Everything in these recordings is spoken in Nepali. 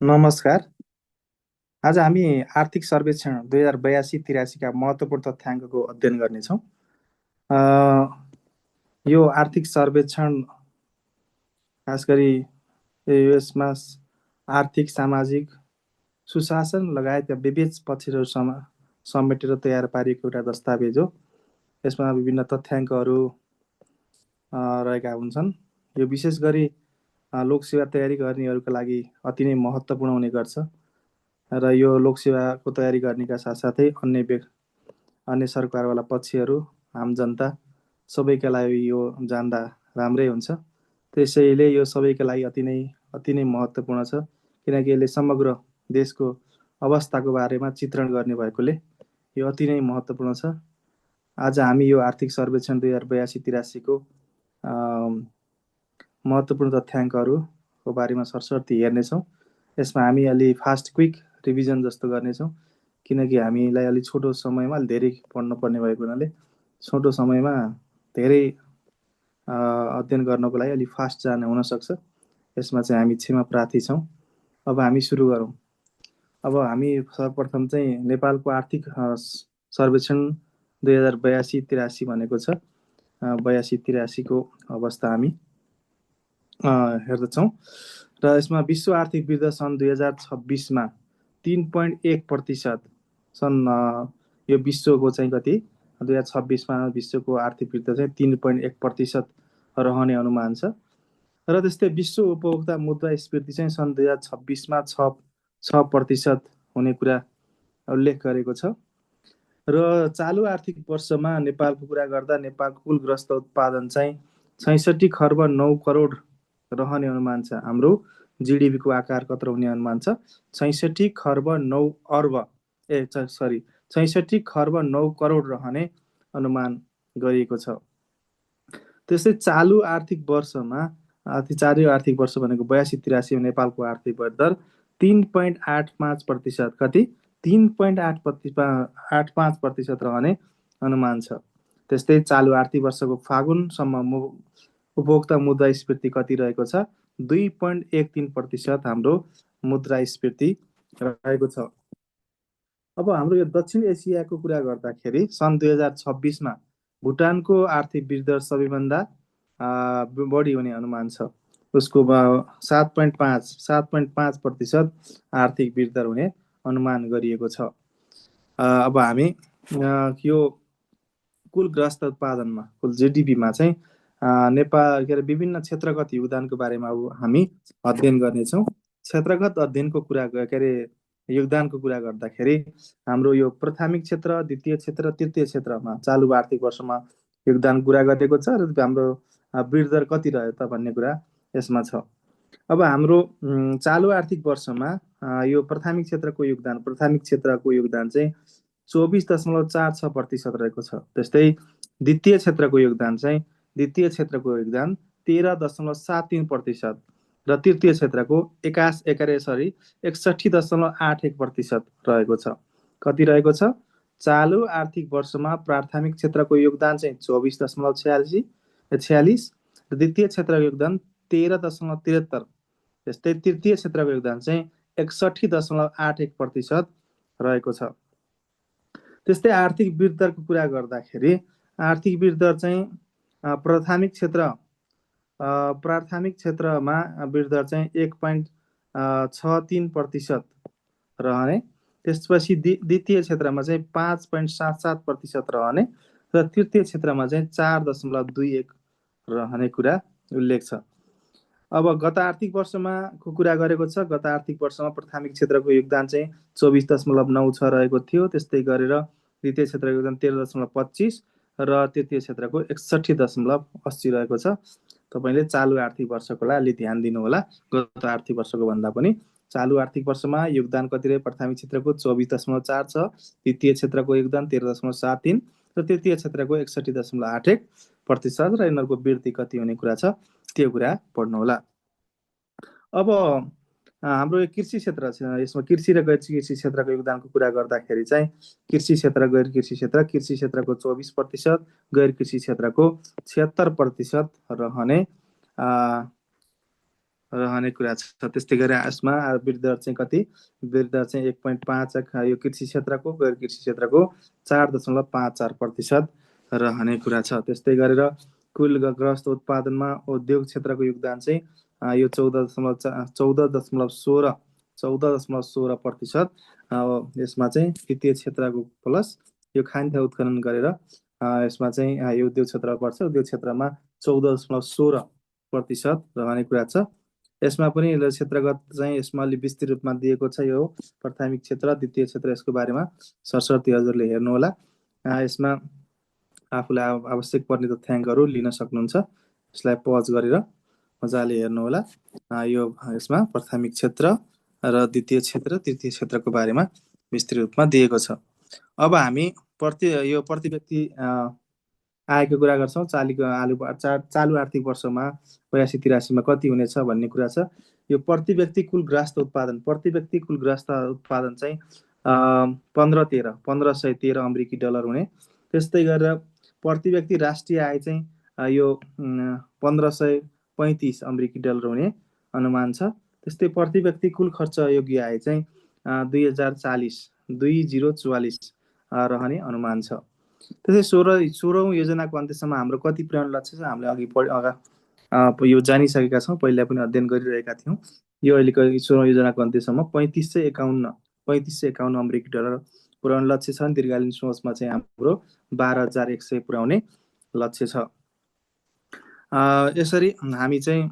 नमस्कार। आज हामी आर्थिक सर्वेक्षण 2082-83 का महत्त्वपूर्ण तथ्याङ्कको अध्ययन गर्नेछौँ। अ, यो आर्थिक सर्वेक्षण खास गरी यसमा आर्थिक, सामाजिक, सुशासन लगायतका विविध पक्षहरू समेटेर तयार पारिएको एउटा दस्तावेज हो। यसमा विभिन्न तथ्याङ्कहरू रहेका हुन्छन्। यो विशेष गरी लोकसेवा तयारी गर्नेहरूका लागि अति नै महत्त्वपूर्ण हुने गर्छ र यो लोकसेवाको तयारी गर्नेका साथसाथै अन्य सरकारवाला पक्षहरू, आम जनता सबैका लागि यो जान्दा राम्रै हुन्छ। त्यसैले यो सबैका लागि अति नै महत्त्वपूर्ण छ, किनकि यसले समग्र देशको अवस्थाको बारेमा चित्रण गर्ने भएकोले यो अति नै महत्त्वपूर्ण छ। आज हामी यो आर्थिक सर्वेक्षण 2082-83 को महत्त्वपूर्ण तथ्याङ्कहरूको बारेमा सरसर्ती हेर्नेछौँ। यसमा हामी अलि फास्ट क्विक रिभिजन जस्तो गर्नेछौँ, किनकि हामीलाई अलि छोटो समयमा धेरै पढ्नुपर्ने भएको हुनाले छोटो समयमा धेरै अध्ययन गर्नको लागि अलि फास्ट जाने हुनसक्छ। यसमा चाहिँ हामी क्षमा प्रार्थी छौँ। अब हामी सुरु गरौँ। अब हामी सर्वप्रथम चाहिँ नेपालको आर्थिक सर्वेक्षण 2082-83 भनेको छ। 82-83 को अवस्था हामी हेर्दछौँ र यसमा विश्व आर्थिक वृद्धि सन् 2026मा 3.1%। सन् यो विश्वको चाहिँ कति 2026मा विश्वको आर्थिक वृद्धि चाहिँ 3.1% रहने अनुमान छ र त्यस्तै विश्व उपभोक्ता मुद्रास्फीति चाहिँ सन् 2026मा 6% हुने कुरा उल्लेख गरेको छ र चालु आर्थिक वर्षमा नेपालको कुरा गर्दा नेपालको कुल ग्रस्त उत्पादन चाहिँ 66 खर्ब 9 करोड रहने अनुमान छ। हाम्रो जिडिपीको आकार कत्रो हुने अनुमान छ 66 खर्ब 9 अर्ब 66 खर्ब 9 करोड रहने अनुमान गरिएको छ। त्यस्तै चालु आर्थिक वर्षमा चालु आर्थिक वर्ष भनेको 82-83 नेपालको आर्थिक वृद्धि दर 3.85%, कति 3.85% रहने अनुमान छ। त्यस्तै चालु आर्थिक वर्षको फागुनसम्म उपभोक्ता मुद्रास्फीति कति रहेको छ 2.13% हाम्रो मुद्रास्फीति रहेको छ। अब हाम्रो यो दक्षिण एसियाको कुरा गर्दाखेरि सन् 2026मा भुटानको आर्थिक वृद्धि दर सबैभन्दा बढी हुने अनुमान छ। उसको 7.5% आर्थिक वृद्धि दर हुने अनुमान गरिएको छ। अब हामी यो कुल ग्रस्त उत्पादनमा कुल जिडिपीमा चाहिँ नेपाल विभिन्न क्षेत्रगत योगदानको बारेमा अब हामी अध्ययन गर्नेछौँ। क्षेत्रगत अध्ययनको कुरा योगदानको कुरा गर्दाखेरि हाम्रो यो प्राथमिक क्षेत्र, द्वितीय क्षेत्र, तृतीय क्षेत्रमा चालु आर्थिक वर्षमा योगदान कुरा गरेको छ र हाम्रो वृद्धि दर कति रह्यो त भन्ने कुरा यसमा छ। अब हाम्रो चालु आर्थिक वर्षमा यो प्राथमिक क्षेत्रको योगदान चाहिँ 24.46% रहेको छ। त्यस्तै द्वितीय क्षेत्रको योगदान 13.73% र तृतीय क्षेत्रको 61.81% रहेको छ। कति रहेको छ? चालु आर्थिक वर्षमा प्राथमिक क्षेत्रको योगदान चाहिँ 24.46 र द्वितीय क्षेत्रको योगदान 13.73। त्यस्तै तृतीय क्षेत्रको योगदान चाहिँ 61.81% रहेको छ। त्यस्तै आर्थिक वृद्धि दरको कुरा गर्दाखेरि आर्थिक वृद्धि दर चाहिँ प्राथमिक क्षेत्रमा वृद्धि दर चाहिँ 1.63% रहने, त्यसपछि द्वितीय क्षेत्रमा चाहिँ 5.77% रहने र तृतीय क्षेत्रमा चाहिँ 4.21 रहने कुरा उल्लेख छ। अब गत आर्थिक वर्षमा कुरा गरेको छ। गत आर्थिक वर्षमा प्राथमिक क्षेत्रको योगदान चाहिँ 24.96 रहेको थियो। त्यस्तै गरेर द्वितीय क्षेत्रको योगदान 13.25 र तृतीय क्षेत्रको 61.80 रहेको छ। तपाईँले चालु आर्थिक वर्षको लागि अलि ध्यान दिनु होला। गत आर्थिक वर्षको भन्दा पनि चालु आर्थिक वर्षमा योगदान कति रह्यो? प्राथमिक क्षेत्रको 24.4 छ, द्वितीय क्षेत्रको योगदान 13.73 र तृतीय क्षेत्रको 61.81% र यिनीहरूको वृद्धि कति हुने कुरा छ त्यो कुरा पढ्नु होला। अब हाम्रो यो कृषि क्षेत्र छ। यसमा कृषि र गैर कृषि क्षेत्रको योगदानको कुरा गर्दाखेरि चाहिँ कृषि क्षेत्र, गैर कृषि क्षेत्र, कृषि क्षेत्रको 24%, गैर कृषि क्षेत्रको 76% रहने रहने कुरा छ। त्यस्तै गरी यसमा वृद्धि दर चाहिँ कति, वृद्धि दर चाहिँ 1.5, यो कृषि क्षेत्रको, गैर कृषि क्षेत्रको 4.54% रहने कुरा छ। त्यस्तै गरेर कुल ग्रस्त उत्पादनमा उद्योग क्षेत्रको योगदान चाहिँ यो 14.16% यसमा चाहिँ तृतीय क्षेत्रको प्लस यो खाद्य उत्खनन गरेर यसमा चाहिँ यो उद्योग क्षेत्र पर्छ। उद्योग क्षेत्रमा 14.16% रहने कुरा छ। यसमा पनि क्षेत्रगत चाहिँ यसमा अलिक विस्तृत रूपमा दिएको छ। यो प्राथमिक क्षेत्र, द्वितीय क्षेत्र, यसको बारेमा सरसर्ती हजुरले हेर्नुहोला। यसमा आफूलाई आवश्यक पर्ने तथ्याङ्कहरू लिन सक्नुहुन्छ। यसलाई पज गरेर मजाले हेर्नुहोला। यो यसमा प्राथमिक क्षेत्र र द्वितीय क्षेत्र, तृतीय क्षेत्रको बारेमा विस्तृत रूपमा दिएको छ। अब हामी यो प्रति व्यक्ति आयको कुरा गर्छौँ। चालु आर्थिक वर्षमा 82-83 कति हुनेछ भन्ने कुरा छ। यो प्रति व्यक्ति कुल ग्रास्त उत्पादन, प्रति व्यक्ति कुल ग्रास्त उत्पादन चाहिँ 1513 अमेरिकी डलर हुने। त्यस्तै गरेर प्रति व्यक्ति राष्ट्रिय आय चाहिँ यो 1535 अमेरिकी डलर हुने अनुमान छ। त्यस्तै प्रति व्यक्ति कुल खर्च योग्य आय चाहिँ 2044 रहने अनुमान छ। त्यसै 16औँ योजनाको अन्त्यसम्म हाम्रो कति पुर्याउन लक्ष्य छ हामीले अघि यो जानिसकेका छौँ, पहिला पनि अध्ययन गरिरहेका थियौँ। यो अहिलेको 16औँ योजनाको अन्त्यसम्म 3551 अमेरिकी डलर पुर्याउने लक्ष्य छ। दीर्घकालीन सोचमा चाहिँ हाम्रो 12,100 पुर्याउने लक्ष्य छ। यसरी हामी चाहिँ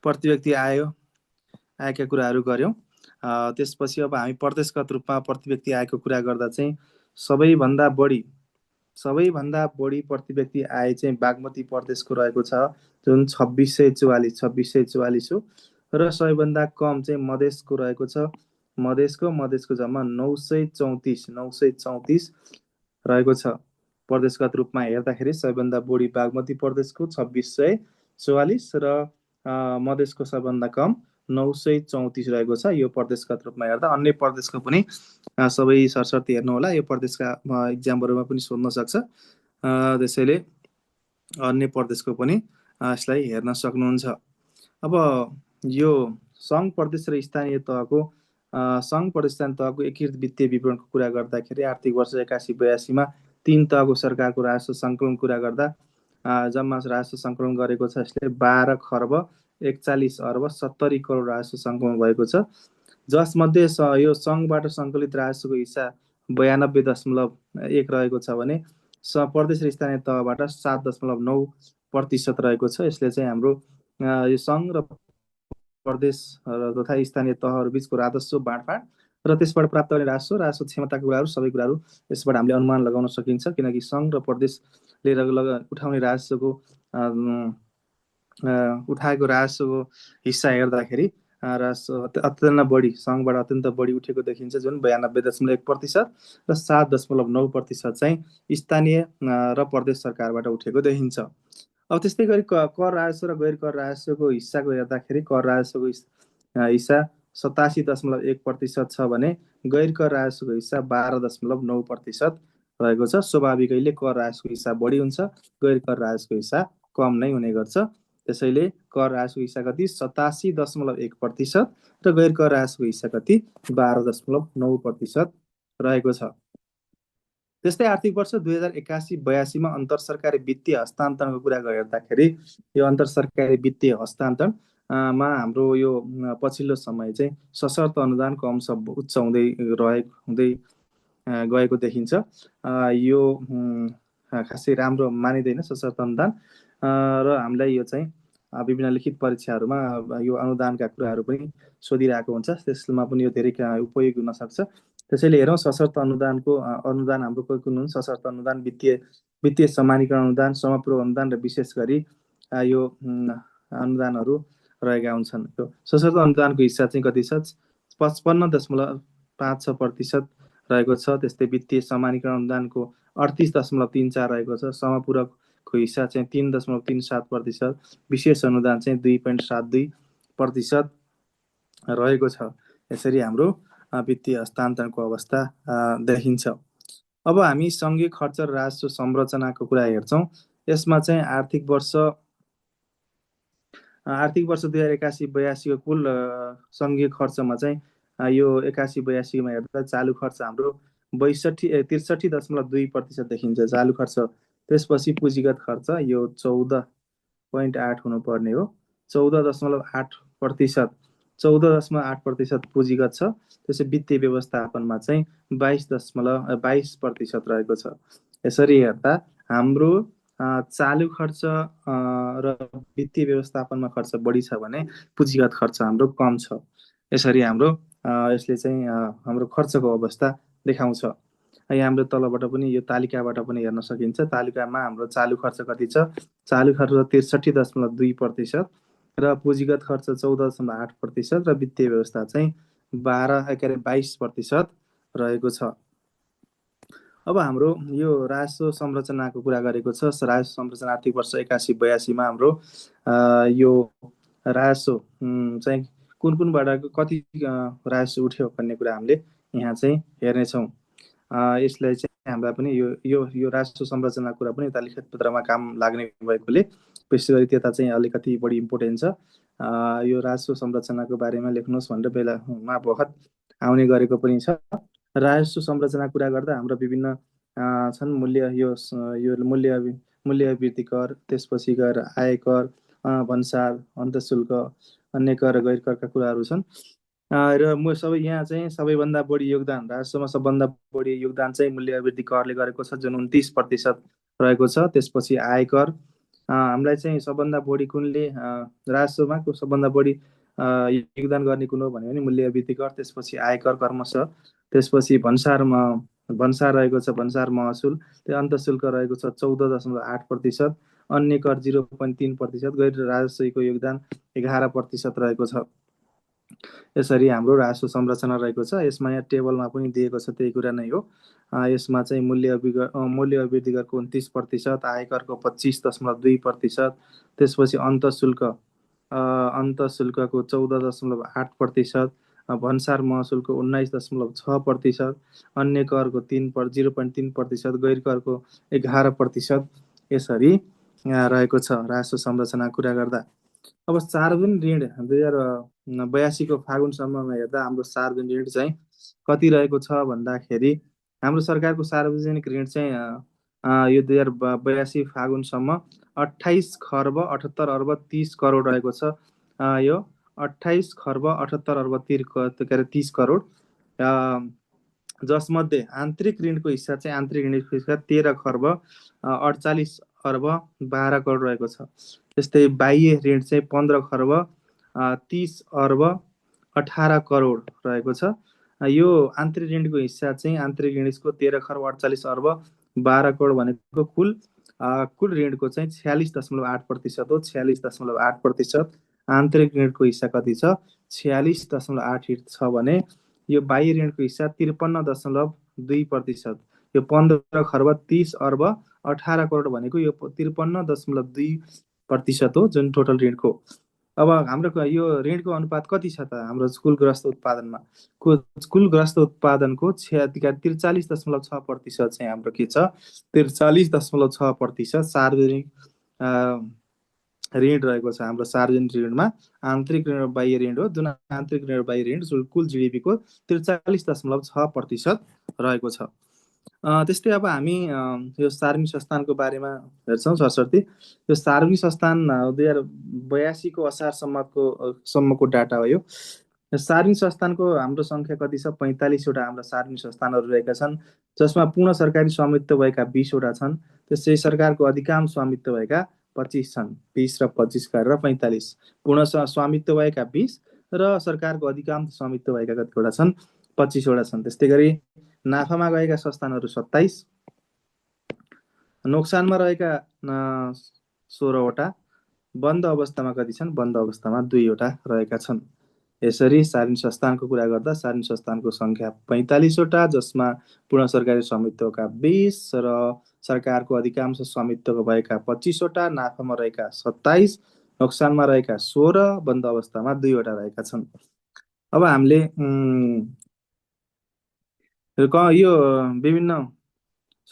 प्रति व्यक्ति आयका कुराहरू गऱ्यौँ। त्यसपछि अब हामी प्रदेशगत रूपमा प्रति व्यक्ति आयको कुरा गर्दा चाहिँ सबैभन्दा बढी प्रति व्यक्ति आय चाहिँ बागमती प्रदेशको रहेको छ, जुन 2644 हो। र सबैभन्दा कम चाहिँ मधेसको रहेको छ। मधेसको जम्मा 934 रहेको छ। प्रदेशगत रूपमा हेर्दाखेरि सबैभन्दा बढी बागमती प्रदेशको 2644 र मधेसको सबैभन्दा कम 934 रहेको छ। यो प्रदेशगत रूपमा हेर्दा अन्य प्रदेशको पनि सबै सरसर्ती हेर्नुहोला। यो प्रदेशका इक्जामहरूमा पनि सोध्न सक्छ। त्यसैले अन्य प्रदेशको पनि यसलाई हेर्न सक्नुहुन्छ। अब यो सङ्घ प्रदेश र स्थानीय तहको एकीकृत वित्तीय विवरणको कुरा गर्दाखेरि आर्थिक वर्ष 81-82मा 3 तहको सरकारको राजस्व सङ्कलन कुरा गर्दा जम्मा राजस्व सङ्कलन गरेको छ। यसले 12 खर्ब 41 अर्ब 70 करोड राजस्व सङ्कलन भएको छ। जसमध्ये यो सङ्घबाट सङ्कलित राजस्वको हिस्सा 92.1 रहेको छ भने प्रदेश र स्थानीय तहबाट 7.9% रहेको छ। यसले चाहिँ हाम्रो यो सङ्घ र प्रदेश तथा स्थानीय तहहरू बिचको राजस्व बाँडफाँड र त्यसबाट प्राप्त गर्ने राजस्व क्षमताको कुराहरू सबै कुराहरू यसबाट हामीले अनुमान लगाउन सकिन्छ। किनकि सङ्घ र प्रदेशले उठाउने राजस्वको उठाएको राजस्वको हिस्सा हेर्दाखेरि राजस्व अत्यन्त बढी, सङ्घबाट अत्यन्त बढी उठेको देखिन्छ, जुन 92.1% र 7.9% चाहिँ स्थानीय र प्रदेश सरकारबाट उठेको देखिन्छ। अब त्यस्तै गरी कर राजस्व र गैर कर राजस्वको हिस्साको हेर्दाखेरि कर राजस्वको हिस्सा 87.1% छ भने गैर कर राजस्वको हिस्सा 12.9% रहेको छ। स्वाभाविकैले कर राजस्वको हिस्सा बढी हुन्छ, गैर कर राजस्वको हिस्सा कम नै हुने गर्छ। त्यसैले कर राजस्वको हिस्सा कति 87.1% र गैर कर राजस्वको हिस्सा कति 12.9% रहेको छ। त्यस्तै आर्थिक वर्ष 2081-82मा अन्तर सरकारी वित्तीय हस्तान्तरणको कुरा हेर्दाखेरि यो अन्तर सरकारी वित्तीय हस्तान्तरणमा हाम्रो यो पछिल्लो समय चाहिँ सशर्त अनुदानको अंश उच्च हुँदै गएको देखिन्छ। यो खासै राम्रो मानिँदैन सशर्त अनुदान र हामीलाई यो चाहिँ विभिन्न लिखित परीक्षाहरूमा यो अनुदानका कुराहरू पनि सोधिरहेको हुन्छ। त्यसमा पनि यो धेरै उपयोगी हुन सक्छ। त्यसैले हेरौँ सशर्त अनुदान हाम्रो कुन हुन्। सशर्त अनुदान, वित्तीय समानीकरण अनुदान, समपूरक अनुदान र विशेष गरी यो अनुदानहरू रहेका हुन्छन्। यो सशर्त अनुदानको हिस्सा चाहिँ कति छ 55.56% रहेको छ। त्यस्तै वित्तीय समानीकरण अनुदानको 38.34 रहेको छ। समपूरकको हिस्सा चाहिँ 3.37%, विशेष अनुदान चाहिँ 2.72% रहेको छ। यसरी हाम्रो वित्तीय हस्तान्तरणको अवस्था देखिन्छ। अब हामी सङ्घीय खर्च र राजस्व संरचनाको कुरा हेर्छौँ। यसमा चाहिँ आर्थिक वर्ष आर्थिक वर्ष 2081-82 को कुल सङ्घीय खर्चमा चाहिँ यो 81-82 हेर्दा चालु खर्च हाम्रो 63.2% देखिन्छ चालु खर्च। त्यसपछि पुँजीगत खर्च यो 14.8 हुनुपर्ने हो, 14.8%, 14.8% पुँजीगत छ। त्यसै वित्तीय व्यवस्थापनमा चाहिँ 22% रहेको छ। यसरी हेर्दा हाम्रो चालु खर्च र वित्तीय व्यवस्थापनमा खर्च बढी छ भने पुँजीगत खर्च हाम्रो कम छ। यसरी हाम्रो यसले चाहिँ हाम्रो खर्चको अवस्था देखाउँछ। यहाँ हाम्रो तलबाट पनि यो तालिकाबाट पनि हेर्न सकिन्छ। तालिकामा हाम्रो चालु खर्च कति छ? चालु खर्च 63.2% र पुँजीगत खर्च 14.8% र वित्तीय व्यवस्था चाहिँ 22% रहेको छ। अब हाम्रो यो राजस्व संरचनाको कुरा गरेको छ। राजस्व संरचना आर्थिक वर्ष 81-82 हाम्रो यो राजस्व चाहिँ कुन कुनबाट कति राजस्व उठ्यो भन्ने कुरा हामीले यहाँ चाहिँ हेर्नेछौँ। यसलाई चाहिँ हामीलाई पनि यो राजस्व संरचनाको कुरा पनि यता लिखित पत्रमा काम लाग्ने भएकोले विशेष गरी त्यता चाहिँ अलिकति बढी इम्पोर्टेन्ट छ। यो राजस्व संरचनाको बारेमा लेख्नुहोस् भनेर बेलामा बखत आउने गरेको पनि छ। राजस्व संरचना कुरा गर्दा हाम्रो विभिन्न छन् मूल्य यो मूल्य वृद्धि कर, त्यसपछि गएर आयकर, भन्सार, अन्तःशुल्क, अन्य कर गैर करका कुराहरू छन्। र म सबै यहाँ चाहिँ सबैभन्दा बढी योगदान राजस्वमा सबभन्दा बढी योगदान चाहिँ मूल्य वृद्धि करले गरेको छ, जुन 29% रहेको छ। त्यसपछि आयकर हामीलाई चाहिँ सबभन्दा बढी कुनले राजस्वमा सबभन्दा बढी योगदान गर्ने कुन हो भन्यो भने मूल्य वृद्धि कर, त्यसपछि आयकर क्रमशः, त्यसपछि भन्सार रहेको छ, भन्सार महसुल, त्यो अन्तःशुल्क रहेको छ 14.8%, अन्य कर 0.3%, गैर राजस्वको योगदान 11% रहेको छ। यसरी हाम्रो राजस्व संरचना रहेको छ। यसमा यहाँ टेबलमा पनि दिएको छ त्यही कुरा नै हो। यसमा चाहिँ मूल्य वृद्धि करको 29%, आयकरको 25.2%, त्यसपछि अन्तःशुल्कको 14.8%, भन्सार महसुलको 19.6%, अन्य करको 0.3%, गैर करको 11%, यसरी रहेको छ राजस्व संरचना कुरा गर्दा। अब सार्वजनिक ऋण 2082 को फागुनसम्ममा हेर्दा हाम्रो सार्वजनिक ऋण चाहिँ कति रहेको छ भन्दाखेरि हाम्रो सरकारको सार्वजनिक ऋण चाहिँ यो 2082 फागुनसम्म 28 खर्ब 78 अर्ब 30 करोड रहेको छ। यो 28 खर्ब 78 अर्ब 30 करोड, जसमध्ये आन्तरिक ऋणको हिस्सा चाहिँ आन्तरिक ऋणको हिस्सा 13 खर्ब 48 अर्ब 12 करोड रहेको छ। त्यस्तै बाह्य ऋण चाहिँ 15 खर्ब 30 अर्ब 18 करोड रहेको छ। यो आन्तरिक ऋणको हिस्सा चाहिँ आन्तरिक ऋणको 13 खर्ब 48 अर्ब 12 करोड भनेको कुल ऋणको चाहिँ 46.8% हो। 46.8%। आन्तरिक ऋणको हिस्सा कति छ? 46.8 छ भने यो बाह्य ऋणको हिस्सा 53.2%। यो 15 खर्ब 30 अर्ब 18 करोड भनेको यो 53.2% हो जुन टोटल ऋणको। अब हाम्रो यो ऋणको अनुपात कति छ त हाम्रो कुल ग्रस्त उत्पादनमा? कुल ग्रस्त उत्पादनको 43.6% चाहिँ हाम्रो के छ? 43.6% सार्वजनिक ऋण रहेको छ। हाम्रो सार्वजनिक ऋणमा आन्तरिक ऋण र बाह्य ऋण हो, जुन आन्तरिक ऋण र बाह्य ऋण कुल जिडिपीको 43.6% रहेको छ। त्यस्तै अब हामी यो सार्वजनिक संस्थानको बारेमा हेर्छौँ सरस्वती। यो सार्वजनिक संस्थान 2082 को असारसम्मको डाटा हो। यो सार्वजनिक संस्थानको हाम्रो सङ्ख्या कति छ? 45 वटा हाम्रो सार्वजनिक संस्थानहरू रहेका छन्, जसमा पूर्ण सरकारी स्वामित्व भएका 20 वटा छन्। त्यसै सरकारको अधिकांश स्वामित्व भएका 25 छन्। 20 र 25 गरेर 45। पूर्ण स्वामित्व भएका 20 र सरकारको अधिकांश स्वामित्व भएका कतिवटा छन्? 25 वटा छन्। त्यस्तै गरी नाफामा गएका संस्थानहरू 27, नोक्सानमा रहेका 16 वटा, बन्द अवस्थामा कति छन्? बन्द अवस्थामा 2 वटा रहेका छन्। यसरी सार्वजनिक संस्थानको कुरा गर्दा सार्वजनिक संस्थानको सङ्ख्या 45 वटा, जसमा पूर्ण सरकारी स्वामित्वका 20 र सरकारको अधिकांश स्वामित्व भएका 25 वटा, नाफामा रहेका 27, नोक्सानमा रहेका 16, बन्द अवस्थामा 2 वटा रहेका छन्। अब हामीले यो विभिन्न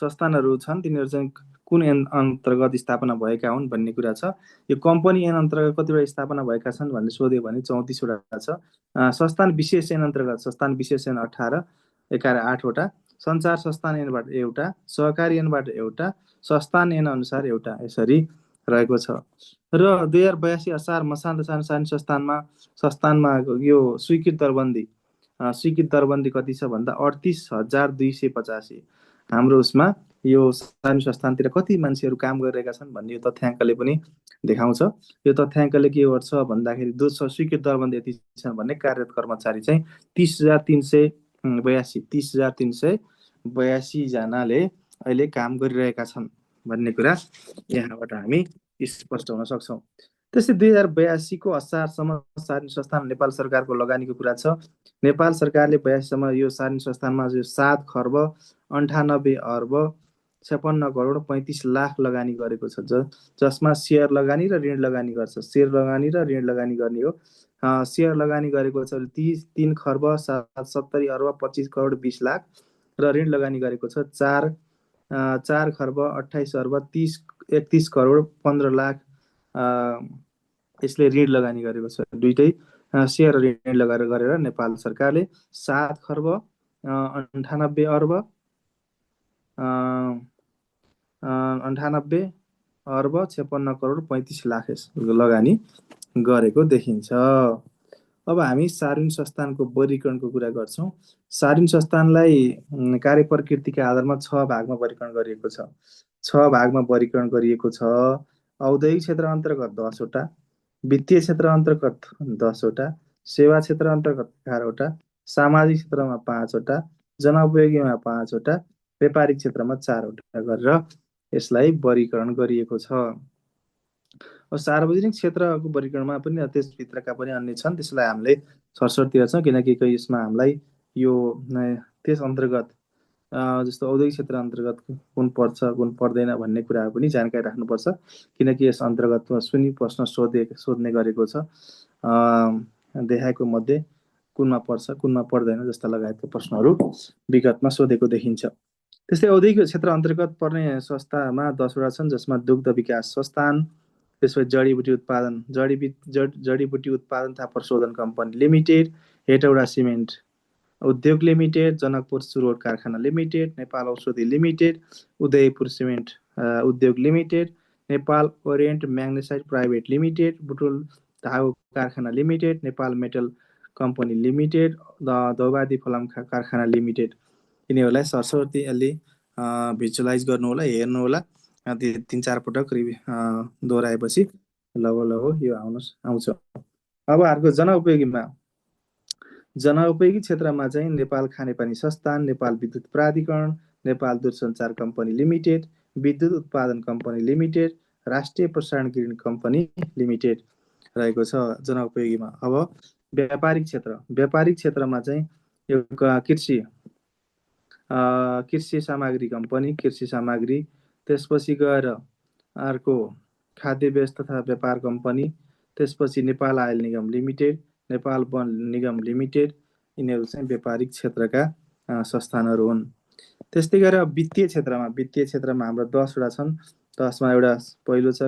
संस्थानहरू छन्, तिनीहरू चाहिँ कुन ऐन अन्तर्गत स्थापना भएका हुन् भन्ने कुरा छ। यो कम्पनी ऐन अन्तर्गत कतिवटा स्थापना भएका छन् भन्ने सोध्यो भने 34वटा छ। संस्थान विशेष ऐन अन्तर्गत संस्थान विशेष ऐन 18, 11, 8वटा, सञ्चार संस्थान ऐनबाट एउटा, सहकारी ऐनबाट एउटा, संस्थान ऐन अनुसार एउटा, यसरी रहेको छ। र 2082 असार मसान्त सानो संस्थानमा यो स्वीकृत दरबन्दी कति छ भन्दा 38,285। हाम्रो उसमा यो सानो संस्थानतिर कति मान्छेहरू काम गरिरहेका छन् भन्ने यो तथ्याङ्कले पनि देखाउँछ। यो तथ्याङ्कले के गर्छ भन्दाखेरि स्वीकृत दरबन्दी यति छन् भन्ने कार्यरत कर्मचारी चाहिँ 30,382 जनाले अहिले काम गरिरहेका छन् भन्ने कुरा यहाँबाट हामी स्पष्ट हुन सक्छौँ। त्यस्तै 2082 को असारसम्म सार्नी संस्थान नेपाल सरकारको लगानीको कुरा छ। नेपाल सरकारले 82सम्म यो सार्नी संस्थानमा 7 खर्ब 98 अर्ब 56 करोड 35 लाख लगानी गरेको छ, जसमा सेयर लगानी र ऋण लगानी गर्छ। सेयर लगानी र ऋण लगानी गर्ने हो। सेयर लगानी गरेको छ 3 खर्ब 70 अर्ब 25 करोड 20 लाख र ऋण लगानी गरेको छ 4 खर्ब 28 अर्ब 31 करोड 15 लाख। यसले ऋण लगानी गरेको छ। दुईटै सेयर ऋण गरेर नेपाल सरकारले 7 खर्ब 98 अर्ब 56 करोड 35 लाख लगानी गरेको देखिन्छ। अब हामी सार्वजनिक संस्थानको वर्गीकरणको कुरा गर्छौँ। सार्वजनिक संस्थानलाई कार्य प्रकृतिका आधारमा 6 भागमा वर्गीकरण गरिएको छ। 6 भागमा वर्गीकरण गरिएको छ। औद्योगिक क्षेत्र अन्तर्गत 10वटा, वित्तीय क्षेत्र अन्तर्गत 10वटा, सेवा क्षेत्र अन्तर्गत 11वटा, सामाजिक क्षेत्रमा 5वटा, जनउपयोगीमा 5वटा, व्यापारिक क्षेत्रमा 4वटा गरेर यसलाई वर्गीकरण गरिएको छ। सार्वजनिक क्षेत्रको वर्गीकरणमा पनि त्यसभित्रका पनि अन्य छन्, त्यसलाई हामीले छरछरतिर छौँ किनकि यसमा हामीलाई यो त्यस अन्तर्गत जस्तो औद्योगिक क्षेत्र अन्तर्गत कुन पर्छ कुन पर्दैन भन्ने कुराहरू पनि जानकारी राख्नुपर्छ, किनकि यस अन्तर्गतमा प्रश्न सोध्ने गरेको छ। देखाएको मध्ये कुनमा पर्छ कुनमा पर्दैन जस्ता लगायतका प्रश्नहरू विगतमा सोधेको देखिन्छ। त्यस्तै औद्योगिक क्षेत्र अन्तर्गत पर्ने संस्थामा 10वटा छन्, जसमा दुग्ध विकास संस्थान, त्यसपछि जडीबुटी उत्पादन तथा प्रशोधन कम्पनी लिमिटेड, हेटौडा सिमेन्ट उद्योग लिमिटेड, जनकपुर चुरोट कारखाना लिमिटेड, नेपाल औषधि लिमिटेड, उदयपुर सिमेन्ट उद्योग limited, Nepal orient magnesite private limited, Butwal धागो कारखाना limited, Nepal metal company limited, Dhaubadi फलाम कारखाना लिमिटेड। यिनीहरूलाई सरस्वती अलि भिजुअलाइज गर्नु होला, हेर्नु होला। 3-4 पटक दोहोऱ्याएपछि लगो यो आउँछ। अब अर्को जनउपयोगी क्षेत्रमा चाहिँ नेपाल खानेपानी संस्थान, नेपाल विद्युत प्राधिकरण, नेपाल दूरसञ्चार कम्पनी लिमिटेड, विद्युत उत्पादन कम्पनी लिमिटेड, राष्ट्रिय प्रसारण गिरण कम्पनी लिमिटेड रहेको छ जनउपयोगीमा। अब व्यापारिक क्षेत्रमा चाहिँ यो कृषि सामग्री कम्पनी, कृषि सामग्री, त्यसपछि गएर अर्को खाद्य व्यवस्था तथा व्यापार कम्पनी, त्यसपछि नेपाल आयल निगम लिमिटेड, नेपाल वन निगम लिमिटेड, यिनीहरू चाहिँ व्यापारिक क्षेत्रका संस्थानहरू हुन्। त्यस्तै गरेर वित्तीय क्षेत्रमा हाम्रो 10वटा छन्। 10मा एउटा पहिलो छ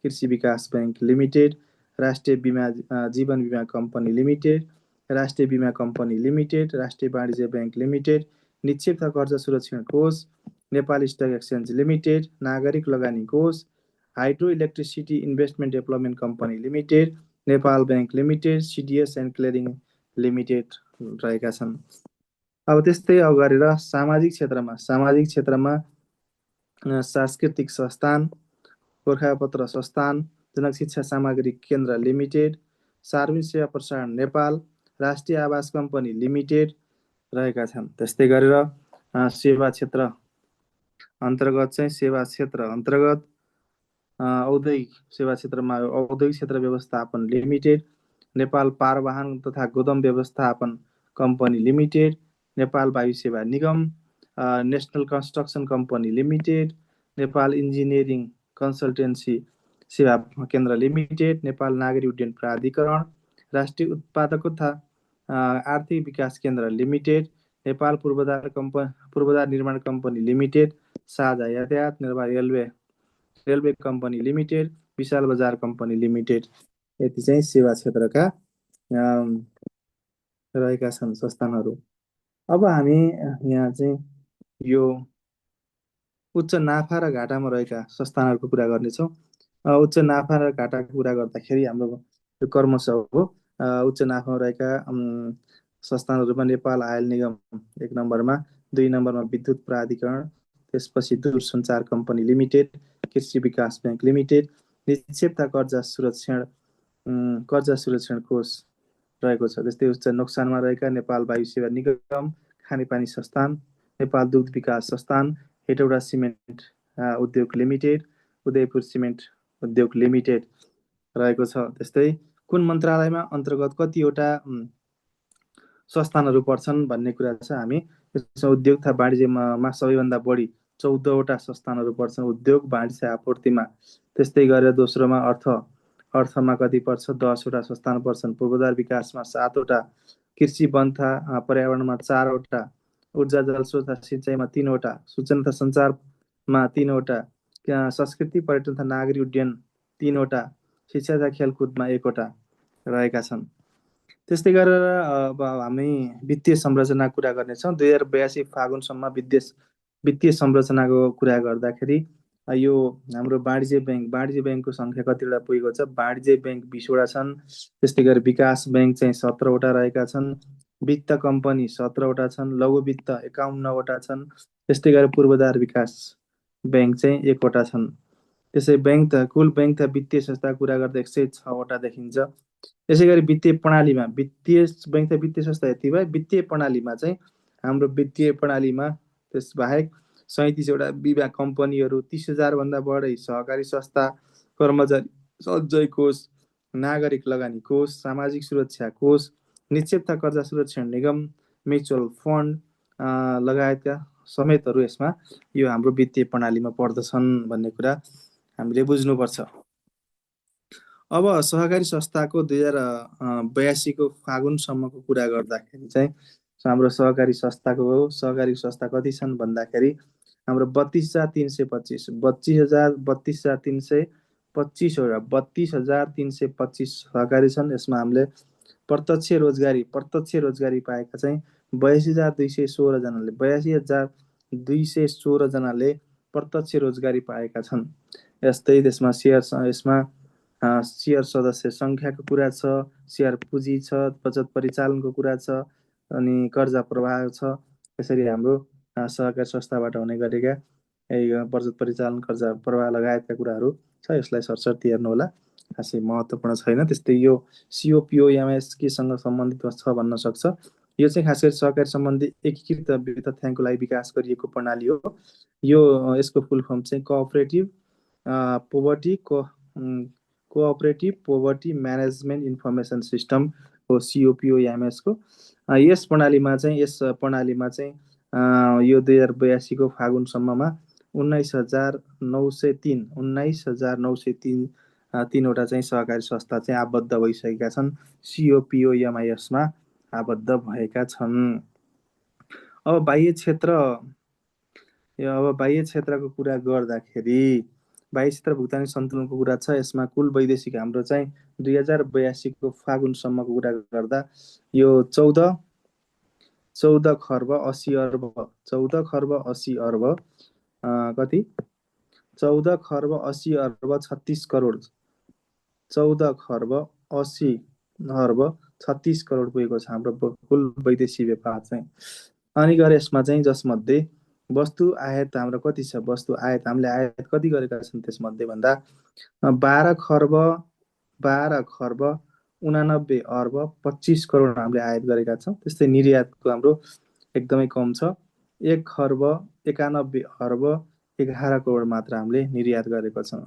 कृषि विकास बैंक लिमिटेड, राष्ट्रिय जीवन बिमा कम्पनी लिमिटेड, राष्ट्रिय बिमा कम्पनी लिमिटेड, राष्ट्रिय वाणिज्य बैंक लिमिटेड, निक्षेप तथा कर्ज सुरक्षण कोष, नेपाल स्टक एक्सचेन्ज लिमिटेड, नागरिक लगानी कोष, hydro electricity investment development company limited, Nepal bank limited, CDS and clearing limited रहेका छन्। अब त्यस्तै गरेर सामाजिक क्षेत्रमा सांस्कृतिक संस्थान, गोर्खापत्र संस्थान, जनक शिक्षा सामग्री केन्द्र लिमिटेड, सार्वजनिक सेवा प्रसारण नेपाल, राष्ट्रिय आवास कम्पनी लिमिटेड रहेका छन्। त्यस्तै गरेर सेवा क्षेत्र अन्तर्गत औद्योगिक सेवा क्षेत्रमा औद्योगिक क्षेत्र व्यवस्थापन लिमिटेड, नेपाल पारवाहन तथा गोदाम व्यवस्थापन कम्पनी लिमिटेड, नेपाल वायु सेवा निगम, national construction company limited, Nepal engineering consultancy सेवा केन्द्र लिमिटेड, नेपाल नागरिक उड्डयन प्राधिकरण, राष्ट्रिय उत्पादक तथा आर्थिक विकास केन्द्र लिमिटेड, नेपाल पूर्वाधार निर्माण कम्पनी लिमिटेड, साझा यातायात निर्माण, रेलवे कम्पनी लिमिटेड, विशाल बजार कम्पनी लिमिटेड, यति चाहिँ सेवा क्षेत्रका अम, रहेका छन् संस्थानहरू। अब हामी यहाँ चाहिँ यो उच्च नाफा र घाटामा रहेका संस्थानहरूको कुरा गर्नेछौँ। उच्च नाफा र घाटाको कुरा गर्दाखेरि हाम्रो यो कर्मश हो। उच्च नाफामा रहेका संस्थानहरूमा नेपाल आयल निगम एक नम्बरमा, 2 नम्बरमा विद्युत प्राधिकरण, त्यसपछि दूरसञ्चार कम्पनी लिमिटेड, कृषि विकास ब्याङ्क लिमिटेड, निक्षेपता कर्जा सुरक्षण कोष रहेको छ। त्यस्तै उच्च नोक्सानमा रहेका नेपाल वायु सेवा निगम, खानेपानी संस्थान, नेपाल दुग्ध विकास संस्थान, हेटौडा सिमेन्ट उद्योग लिमिटेड, उदयपुर सिमेन्ट उद्योग लिमिटेड रहेको छ। त्यस्तै कुन मन्त्रालयमा अन्तर्गत कतिवटा संस्थानहरू पर्छन् भन्ने कुरा छ। हामी उद्योग तथा वाणिज्यमा सबैभन्दा बढी 14वटा संस्थानहरू पर्छन् उद्योग वाणिज्य आपूर्तिमा। त्यस्तै गरेर दोस्रोमा अर्थमा कति पर्छ, 10वटा संस्थान पर्छन्। पूर्वाधार विकासमा 7वटा, कृषि वन तथा पर्यावरणमा 4वटा, ऊर्जा जलस्रोत तथा सिँचाइमा 3वटा, सूचना तथा सञ्चारमा 3वटा, संस्कृति पर्यटन तथा नागरिक उड्डयन 3वटा, शिक्षा तथा खेलकुदमा 1वटा रहेका छन्। त्यस्तै गरेर अब हामी वित्तीय संरचनाको कुरा गर्नेछौँ। 2082 फागुनसम्म वित्तीय संरचनाको कुरा गर्दाखेरि यो हाम्रो वाणिज्य ब्याङ्कको सङ्ख्या कतिवटा पुगेको छ? वाणिज्य ब्याङ्क 20वटा छन्। त्यस्तै गरी विकास ब्याङ्क चाहिँ 17वटा रहेका छन्। वित्त कम्पनी 17वटा छन्। लघु वित्त 51वटा छन्। त्यस्तै गरी पूर्वाधार विकास ब्याङ्क चाहिँ 1वटा छन्। त्यसै कुल ब्याङ्क तथा वित्तीय संस्थाको कुरा गर्दा 106वटा देखिन्छ। यसै गरी वित्तीय प्रणालीमा वित्तीय ब्याङ्क तथा वित्तीय संस्था यति भए, वित्तीय प्रणालीमा चाहिँ हाम्रो वित्तीय प्रणालीमा त्यसबाहेक 37वटा विभाग कम्पनीहरू, 30,000 भन्दा बढी सहकारी संस्था, कर्मचारी सञ्चय कोष, नागरिक लगानी कोष, सामाजिक सुरक्षा कोष, निक्षेपता कर्जा सुरक्षण निगम, म्युचुअल फन्ड लगायतका समेतहरू यसमा यो हाम्रो वित्तीय प्रणालीमा पर्दछन् भन्ने कुरा हामीले बुझ्नुपर्छ। अब सहकारी संस्थाको 2082को फागुनसम्मको कुरा गर्दाखेरि चाहिँ हाम्रो सहकारी संस्था कति छन् भन्दाखेरि हाम्रो 32,325 32,325 सहकारी छन्। यसमा हामीले प्रत्यक्ष रोजगारी पाएका चाहिँ 82,216 जनाले 82,216 जनाले प्रत्यक्ष रोजगारी पाएका छन्। यस्तै त्यसमा सेयर सदस्य सङ्ख्याको कुरा छ, सेयर पुँजी छ, बचत परिचालनको कुरा छ, अनि कर्जा प्रवाह छ। यसरी हाम्रो सहकारी संस्थाबाट हुने गरेका बचत परिचालन, कर्जा प्रवाह लगायतका कुराहरू छ। यसलाई सरसर्ती हेर्नुहोला, खासै महत्त्वपूर्ण छैन। त्यस्तै यो COPOMS केसँग सम्बन्धित छ भन्न सक्छ। यो चाहिँ खास गरी सहकारी सम्बन्धी एकीकृत तथ्याङ्कको लागि विकास गरिएको प्रणाली हो। यसको फुल फर्म चाहिँ cooperative poverty management information system हो, COPOMS को। यस प्रणालीमा चाहिँ यो 2082को फागुनसम्ममा 19,903 चाहिँ सहकारी संस्था चाहिँ आबद्ध भइसकेका छन्, COPOMS-मा आबद्ध भएका छन्। अब बाह्य क्षेत्रको कुरा गर्दाखेरि बाह्य क्षेत्र भुक्तानी सन्तुलनको कुरा छ। यसमा कुल वैदेशिक हाम्रो चाहिँ 2082को फागुनसम्मको कुरा गर्दा यो 14 खर्ब 80 अर्ब कति 14 खर्ब 80 अर्ब 36 करोड 14 खर्ब 80 अर्ब 36 करोड पुगेको छ हाम्रो कुल वैदेशिक व्यापार चाहिँ। अनि गएर यसमा चाहिँ जसमध्ये वस्तु आयात हाम्रो कति छ? वस्तु आयात हामीले आयात कति गरेका छन् त्यसमध्ये भन्दा 12 खर्ब 89 अर्ब 25 करोड हामीले आयात गरेका छौँ। त्यस्तै निर्यातको हाम्रो एकदमै कम छ, 1 खर्ब 91 अर्ब 11 करोड मात्र हामीले निर्यात गरेको छौँ।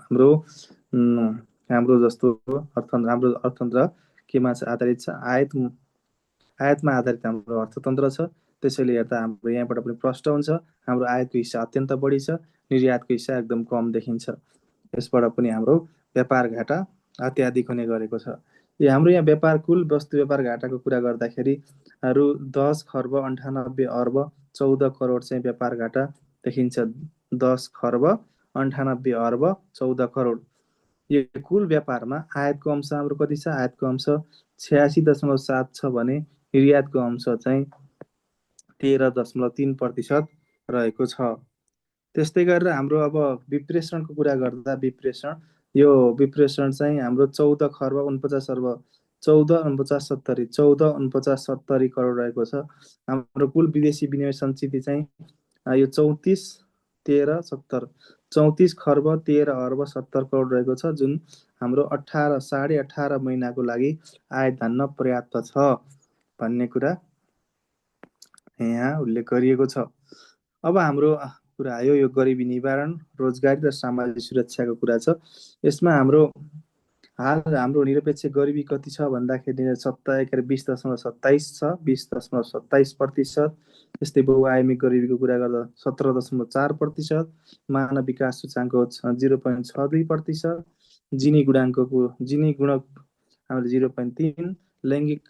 हाम्रो जस्तो हाम्रो अर्थतन्त्र केमा आधारित छ? आयातमा आधारित हाम्रो अर्थतन्त्र छ। त्यसैले हेर्दा हाम्रो यहाँबाट पनि प्रष्ट हुन्छ, हाम्रो आयातको हिस्सा अत्यन्त बढी छ, निर्यातको हिस्सा एकदम कम देखिन्छ। यसबाट पनि हाम्रो व्यापार घाटा अत्याधिक हुने गरेको छ। हाम्रो यहाँ कुल वस्तु व्यापार घाटाको कुरा गर्दाखेरि रु 10 खर्ब 98 अर्ब 14 करोड चाहिँ व्यापार घाटा देखिन्छ 10 खर्ब 98 अर्ब 14 करोड। यो कुल व्यापारमा आयातको अंश हाम्रो कति छ? आयातको अंश 86.7 छ भने निर्यातको अंश चाहिँ 13.3% रहेको छ। त्यस्तै गरेर हाम्रो अब विप्रेषणको कुरा गर्दा यो विप्रेषण चाहिँ हाम्रो 14 खर्ब 49 अर्ब 14 49 70 करोड रहेको छ। हाम्रो कुल विदेशी विनिमय सञ्चित चाहिँ यो 34 13 70 34 खर्ब 13 अर्ब 70 करोड रहेको छ, जुन हाम्रो 18 महिनाको लागि आय धान्न पर्याप्त छ भन्ने कुरा यहाँ उल्लेख गरिएको छ। अब हाम्रो कुरा आयो यो गरिबी निवारण, रोजगारी र सामाजिक सुरक्षाको कुरा छ। यसमा हाल हाम्रो निरपेक्ष गरिबी कति छ भन्दाखेरि 20.27 छ, 20.27%। त्यस्तै बहुआयामिक गरिबीको कुरा गर्दा 17.4%, मानव विकास सूचाङ्क 0.62%, जिनी गुणक हाम्रो 0.3, लैङ्गिक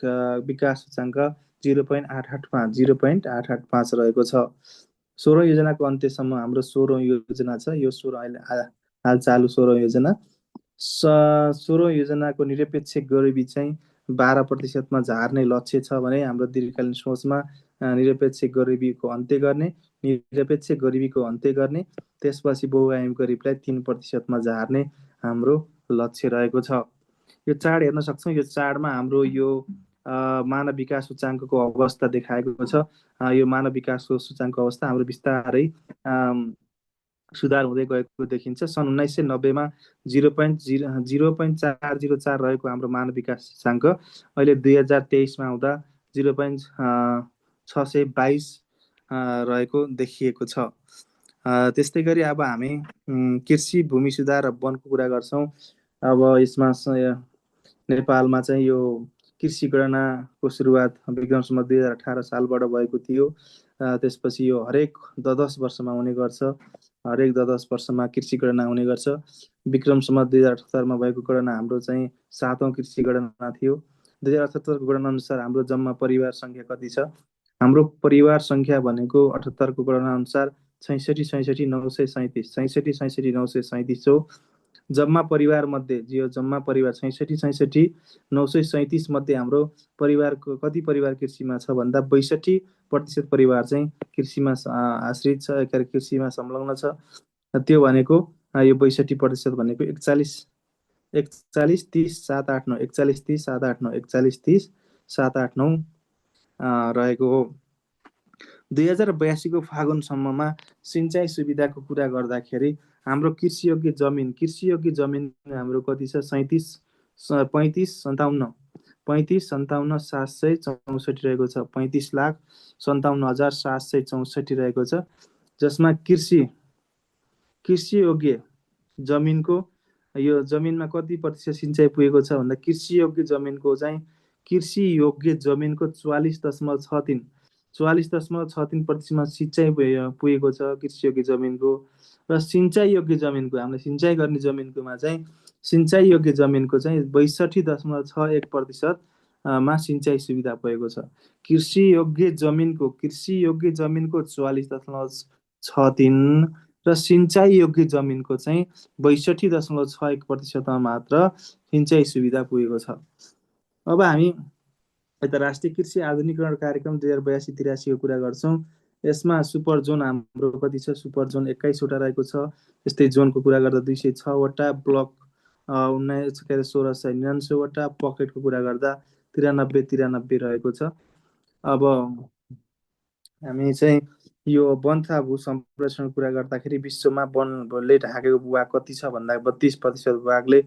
विकास सूचाङ्क 0.885 रहेको छ। 16औं योजनाको अन्त्यसम्म हाम्रो 16औं योजना छ। यो 16 अहिले हाल चालु 16औं योजना। 16औं योजनाको निरपेक्ष गरिबी चाहिँ 12%मा झार्ने लक्ष्य छ भने हाम्रो दीर्घकालीन सोचमा निरपेक्ष गरिबीको अन्त्य गर्ने, त्यसपछि बहुआयामिक गरिबीलाई 3%मा झार्ने हाम्रो लक्ष्य रहेको छ। यो चार्ट हेर्न सक्छौँ। यो चार्टमा हाम्रो यो मानव विकास सूचाङ्कको अवस्था देखाएको छ। यो मानव विकासको सूचाङ्कको अवस्था हाम्रो बिस्तारै सुधार हुँदै गएको देखिन्छ। सन् 1990मा 0.404 रहेको हाम्रो मानव विकास सूचाङ्क अहिले 2023मा आउँदा 0.622 रहेको देखिएको छ। त्यस्तै गरी अब हामी कृषि, भूमि सुधार र वनको कुरा गर्छौँ। अब यसमा नेपालमा चाहिँ यो कृषि गणनाको सुरुवात विक्रम सम्वत 2018 सालबाट भएको थियो। त्यसपछि यो हरेक 10 वर्षमा हुने गर्छ। हरेक 10 वर्षमा कृषि गणना हुने गर्छ। विक्रम सम्वत 2078मा भएको गणना हाम्रो चाहिँ 7औं कृषि गणना थियो। 2078को गणना अनुसार हाम्रो जम्मा परिवार सङ्ख्या कति छ? हाम्रो परिवार सङ्ख्या भनेको 78को गणना अनुसार 66,937 हो। जम्मा परिवार मध्ये जम्मा परिवार 66,937 मध्ये हाम्रो परिवारको कति परिवार कृषिमा छ भन्दा 62% परिवार चाहिँ कृषिमा आश्रित छ, कृषिमा संलग्न छ। त्यो भनेको यो 62% भनेको 41 30 789 41 30 789 41 30 789 रहेको हो। 2082को फागुनसम्ममा सिँचाइ सुविधाको कुरा गर्दाखेरि हाम्रो कृषियोग्य जमिन हाम्रो कति छ? 35,57,764 रहेको छ। 35,57,764 रहेको छ, जसमा कृषियोग्य जमिनको यो जमिनमा कति प्रतिशत सिँचाइ पुगेको छ भन्दा कृषियोग्य जमिनको 44.63% सिँचाइ पुगेको छ कृषियोग्य जमिनको। र सिँचाइ योग्य जमिनको हामीले सिँचाइ गर्ने जमिनकोमा चाहिँ सिँचाइ योग्य जमिनको चाहिँ 62.61% मा सिँचाइ सुविधा पुगेको छ। कृषियोग्य जमिनको 44.63 र सिँचाइ योग्य जमिनको चाहिँ 62.61% मात्र सिँचाइ सुविधा पुगेको छ। अब हामी यता राष्ट्रिय कृषि आधुनिकीकरण कार्यक्रम 2082-83 को कुरा गर्छौँ। यसमा सुपर जोन हाम्रो कति छ? सुपर जोन 21वटा रहेको छ। त्यस्तै जोनको कुरा गर्दा 206वटा, ब्लक 1699वटा, पकेटको कुरा गर्दा 93 रहेको छ। अब हामी चाहिँ यो वन तथा भू संरक्षणको कुरा गर्दाखेरि विश्वमा वनले ढाकेको भूभाग कति छ भन्दा 32% भूभागले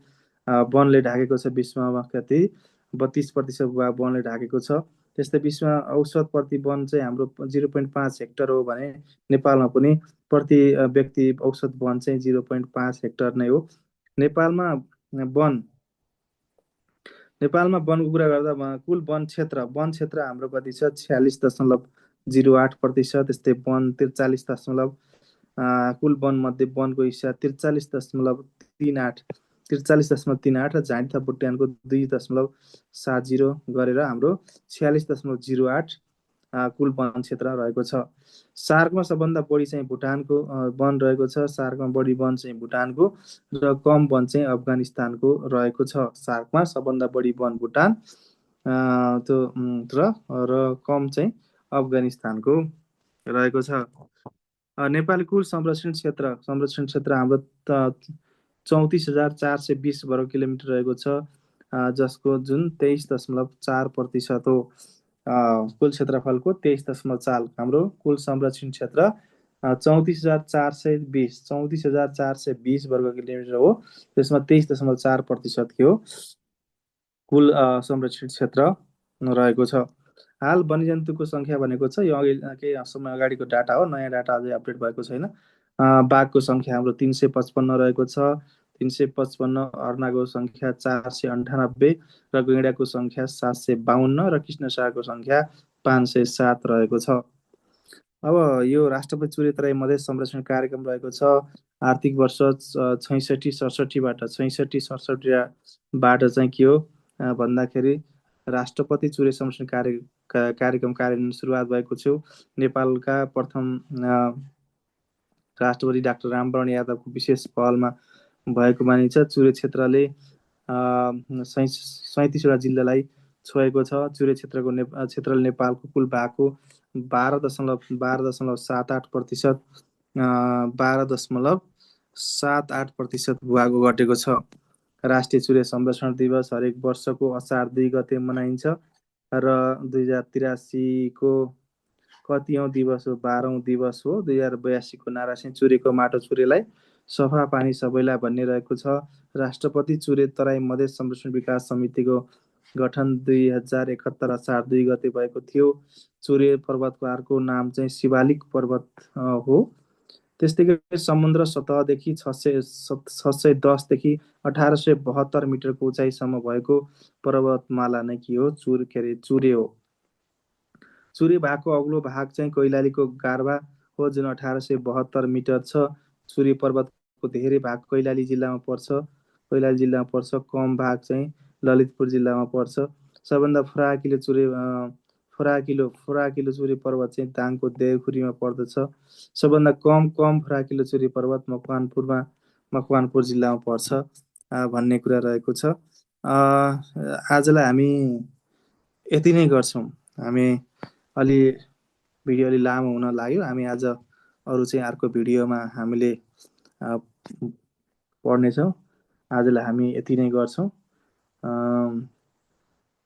वनले ढाकेको छ। विश्वमा कति? 32% भूभाग वनले ढाकेको छ। त्यस्तै विश्वमा औसत प्रति वन चाहिँ हाम्रो 0.5 हेक्टर हो भने नेपालमा पनि प्रति व्यक्ति औसत वन चाहिँ 0.5 हेक्टर नै हो। नेपालमा वनको कुरा गर्दा कुल वन क्षेत्र हाम्रो कति छ? 46.08%। त्यस्तै वन 43 कुल वन मध्ये वनको हिस्सा 43.38 र झाडी तथा बुट्यानको 2.70 गरेर हाम्रो 46.08 कुल वन क्षेत्र रहेको छ। सार्कमा सबभन्दा बढी चाहिँ भुटानको वन रहेको छ। सार्कमा बढी वन चाहिँ भुटानको र कम वन चाहिँ अफगानिस्तानको रहेको छ। सार्कमा सबभन्दा बढी वन भुटान त्यो र कम चाहिँ अफगानिस्तानको रहेको छ। नेपाली कुल संरक्षण क्षेत्र हाम्रो 34,420 वर्ग किलोमिटर रहेको छ, जसको जुन 23.4% हो। कुल क्षेत्रफलको 23.4 हाम्रो कुल संरक्षण क्षेत्र 34,420 वर्ग किलोमिटर हो। त्यसमा 23.4% के हो कुल संरक्षित क्षेत्र रहेको छ। हाल वन्यजन्तुको सङ्ख्या भनेको छ, यो अघि केही समय अगाडिको डाटा हो, नयाँ डाटा अझै अपडेट भएको छैन। बाघको सङ्ख्या हाम्रो 355 रहेको छ, 355। अर्नाको सङ्ख्या 498 र गैँडाको सङ्ख्या 752 र कृष्णसारको सङ्ख्या 507 रहेको छ। अब यो राष्ट्रपति चुरे तराई मधेस संरक्षण कार्यक्रम रहेको छ। आर्थिक वर्ष 66-67बाट चाहिँ के हो भन्दाखेरि राष्ट्रपति चुरे संरक्षण कार्यक्रम कार्यान्वयन सुरुवात भएको थियो। नेपालका प्रथम राष्ट्रपति डाक्टर रामवरण यादवको विशेष पहलमा भएको मानिन्छ। चुरे क्षेत्रले 37वटा जिल्लालाई छोएको छ। चुरे क्षेत्रले नेपालको कुल भागको 12.78%, 12.78% भूभागको घटेको छ। राष्ट्रिय चुरे संरक्षण दिवस हरेक वर्षको असार 2 गते मनाइन्छ र 2083 को कतिौँ दिवस हो? 12औँ दिवस हो। 2082 को नारा चाहिँ चुरेको माटो चुरेलाई सफा पानी सबैलाई भन्ने रहेको छ। राष्ट्रपति चुरे तराई मधेस संरक्षण विकास समितिको गठन 2071 असार 2 गते भएको थियो। चुरे पर्वतको अर्को नाम चाहिँ शिवालिक पर्वत हो। त्यस्तै गरी समुद्र सतहदेखि 610 देखि 1872 मिटरको उचाइसम्म भएको पर्वतमाला नै के हो? चुरे हो। चुरे भागको अग्लो भाग चाहिँ कैलालीको गारबा हो, जुन 1872 मिटर छ। चुरे पर्वतको धेरै भाग कैलाली जिल्लामा पर्छ। कम भाग चाहिँ ललितपुर जिल्लामा पर्छ। सबभन्दा फराकिलो चुरे पर्वत चाहिँ दाङको देवखुरीमा पर्दछ। सबभन्दा कम फराकिलो चुरे पर्वत मकवानपुर जिल्लामा पर्छ भन्ने कुरा रहेको छ। आजलाई हामी यति नै गर्छौँ। हामी भिडियो अलि लामो हुन लाग्यो। हामी आज अरू चाहिँ अर्को भिडियोमा हामीले पढ्नेछौँ। आजलाई हामी यति नै गर्छौँ।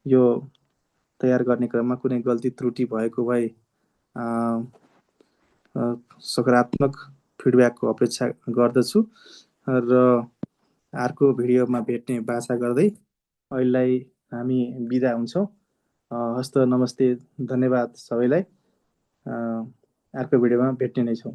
यो तयार गर्ने क्रममा कुनै गल्ती त्रुटि भएको भए सकारात्मक फिडब्याकको अपेक्षा गर्दछु र अर्को भिडियोमा भेट्ने बाचा गर्दै अहिलेलाई हामी बिदा हुन्छौँ। हस्त नमस्ते, धन्यवाद सबैलाई। अर्को भिडियोमा भेट्ने नै छौँ।